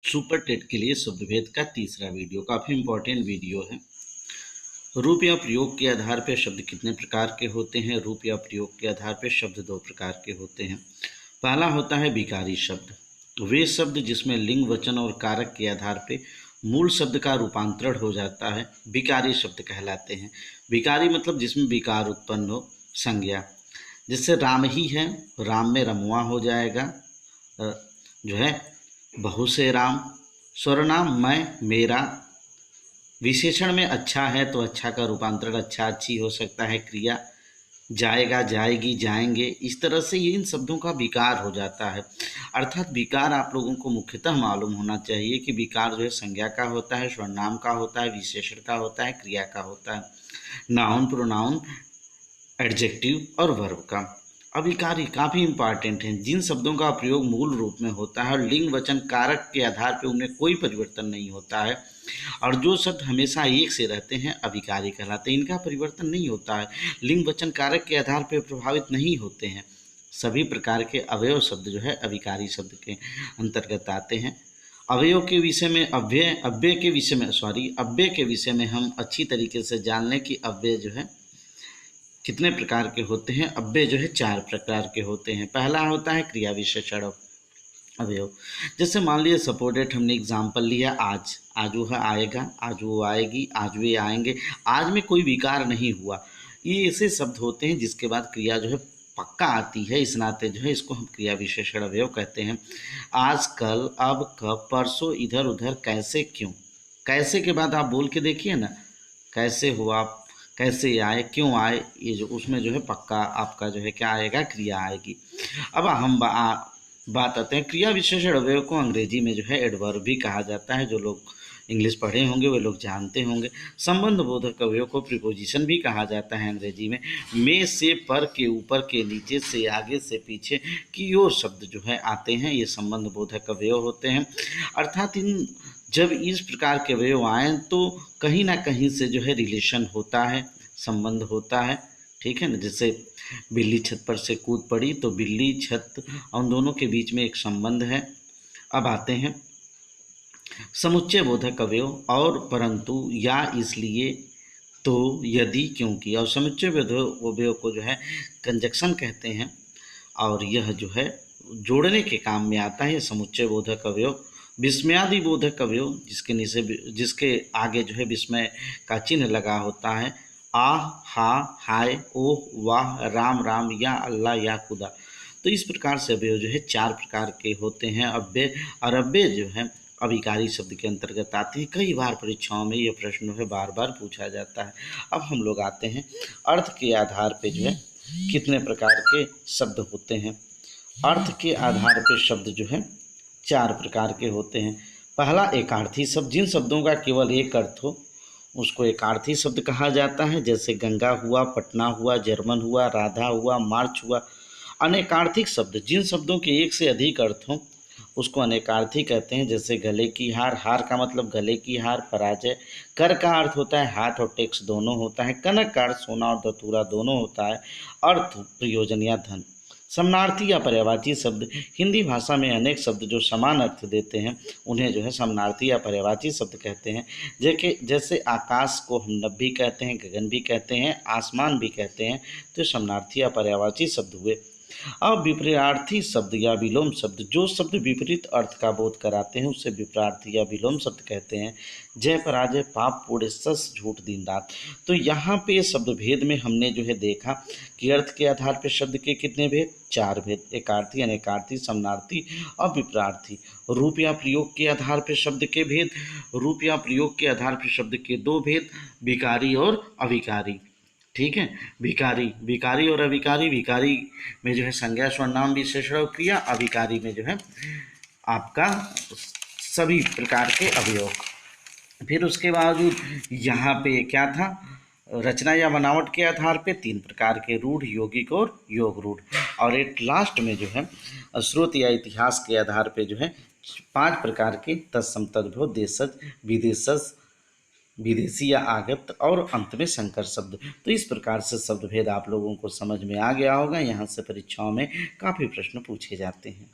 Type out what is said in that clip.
Super TET के लिए शब्दभेद का तीसरा वीडियो काफ़ी इंपॉर्टेंट वीडियो है। रूप या प्रयोग के आधार पर शब्द कितने प्रकार के होते हैं? रूप या प्रयोग के आधार पर शब्द दो प्रकार के होते हैं। पहला होता है विकारी शब्द। वे शब्द जिसमें लिंग, वचन और कारक के आधार पर मूल शब्द का रूपांतरण हो जाता है, विकारी शब्द कहलाते हैं। विकारी मतलब जिसमें विकार उत्पन्न हो, संज्ञा। जैसे राम ही है, राम में रमुआ हो जाएगा, जो है बहु से राम। सर्वनाम मैं, मेरा। विशेषण में अच्छा है तो अच्छा का रूपांतरण अच्छा, अच्छी हो सकता है। क्रिया जाएगा, जाएगी, जाएंगे। इस तरह से ये इन शब्दों का विकार हो जाता है। अर्थात विकार आप लोगों को मुख्यतः मालूम होना चाहिए कि विकार जो है संज्ञा का होता है, सर्वनाम का होता है, विशेषण का होता है, क्रिया का होता है, नाउन, प्रोनाउन, एडजेक्टिव और वर्ब का। अभिकारी काफ़ी इंपॉर्टेंट हैं। जिन शब्दों का प्रयोग मूल रूप में होता है और लिंग, वचन, कारक के आधार पर उनमें कोई परिवर्तन नहीं होता है और जो शब्द हमेशा एक से रहते हैं, अभिकारी कहलाते हैं। इनका परिवर्तन नहीं होता है, लिंग, वचन, कारक के आधार पर प्रभावित नहीं होते हैं। सभी प्रकार के अवयव शब्द जो है अभिकारी शब्द के अंतर्गत आते हैं। अवयव के विषय में अव्यय के विषय में हम अच्छी तरीके से जान लें कि अव्यय जो है कितने प्रकार के होते हैं। अव्यय जो है 4 प्रकार के होते हैं। पहला होता है क्रिया विशेषण अवयव। जैसे मान लीजिए सपोर्टेड हमने एग्जाम्पल लिया आज, आज वो आएगा, आज वो आएगी, आज वे आएंगे। आज में कोई विकार नहीं हुआ। ये ऐसे शब्द होते हैं जिसके बाद क्रिया जो है पक्का आती है। इस नाते जो है इसको हम क्रिया विशेषण अवयव कहते हैं। आज, कल, अब, कब, परसों, इधर उधर, कैसे, क्यों। कैसे के बाद आप बोल के देखिए ना, कैसे हुआ, कैसे आए, क्यों आए, ये जो उसमें जो है पक्का आपका जो है क्या आएगा, क्रिया आएगी। अब हम बात आते हैं क्रिया विशेषण अवयव को अंग्रेजी में जो है एडवर्ब भी कहा जाता है। जो लोग इंग्लिश पढ़े होंगे वे लोग जानते होंगे। संबंध बोधक अवयव को प्रीपोजिशन भी कहा जाता है अंग्रेजी में से, पर के, ऊपर के, नीचे से, आगे से, पीछे की ओर शब्द जो है आते हैं, ये संबंध बोधक अवयव होते हैं। अर्थात इन जब इस प्रकार के अवयव आए तो कहीं ना कहीं से जो है रिलेशन होता है, संबंध होता है। ठीक है ना। जैसे बिल्ली छत पर से कूद पड़ी तो बिल्ली, छत, उन दोनों के बीच में एक संबंध है। अब आते हैं समुच्चय बोधक अवयव और, परंतु, या, इसलिए, तो, यदि, क्योंकि। और समुच्चय अवयव को जो है कंजक्शन कहते हैं और यह जो है जोड़ने के काम में आता है। समुच्चय बोधक अवयव विस्मयादि बोधक अवयव जिसके आगे जो है विस्मय का चिन्ह लगा होता है। आह, हा, हाय, ओह, वाह, राम, राम, या अल्लाह, या खुदा। तो इस प्रकार से अवयव जो है 4 प्रकार के होते हैं। अव्यय और अव्यय जो है अभिकारी शब्द के अंतर्गत आते हैं। कई बार परीक्षाओं में यह प्रश्न है बार बार पूछा जाता है। अब हम लोग आते हैं अर्थ के आधार पे जो है कितने प्रकार के शब्द होते हैं। अर्थ के आधार पे शब्द जो है 4 प्रकार के होते हैं। पहला एकार्थी शब्द। जिन शब्दों का केवल एक अर्थ हो उसको एकार्थी शब्द कहा जाता है। जैसे गंगा हुआ, पटना हुआ, जर्मन हुआ, राधा हुआ, मार्च हुआ। अनेकार्थिक शब्द। जिन शब्दों के एक से अधिक अर्थ हों उसको अनेकार्थी कहते हैं। जैसे गले की हार, हार का मतलब गले की हार। पराजय, कर का अर्थ होता है हाथ और टैक्स दोनों होता है। कनक का अर्थ सोना और धतूरा दोनों होता है। अर्थ, प्रयोजन या धन। समानार्थी या पर्यायवाची शब्द। हिंदी भाषा में अनेक शब्द जो समान अर्थ देते हैं उन्हें जो है समानार्थी या पर्यायवाची शब्द कहते हैं। जैसे आकाश को हम नभ भी कहते हैं, गगन भी कहते हैं, आसमान भी कहते हैं। तो समानार्थी या पर्यायवाची शब्द हुए। अब विपरीतार्थी शब्द या विलोम शब्द। जो शब्द विपरीत अर्थ का बोध कराते हैं उससे विपरीतार्थी या विलोम शब्द कहते हैं। जय, पराजय, पाप, पुण्य, सच, झूठ, दिन, रात। तो यहाँ पे शब्द भेद में हमने जो है देखा कि अर्थ के आधार पर शब्द के कितने भेद, 4 भेद। एकार्थी, अनेकार्थी, समानार्थी और विपरीतार्थी। रूप या प्रयोग के आधार पर शब्द के भेद। रूप या प्रयोग के आधार पर शब्द के 2 भेद, विकारी और अविकारी। ठीक है। विकारी और अविकारी। विकारी में जो है संज्ञा, सर्वनाम, विशेषण और क्रिया। अविकारी में जो है आपका सभी प्रकार के अवयव। फिर उसके बावजूद यहाँ पे क्या था, रचना या बनावट के आधार पे 3 प्रकार के, रूढ़, यौगिक और योग रूढ़। और एक लास्ट में जो है स्रोत या इतिहास के आधार पे जो है 5 प्रकार के तत्सम, तद्भव, देशज, विदेशज, विदेशी या आगत और अंत में संकर शब्द। तो इस प्रकार से शब्द भेद आप लोगों को समझ में आ गया होगा। यहाँ से परीक्षाओं में काफ़ी प्रश्न पूछे जाते हैं।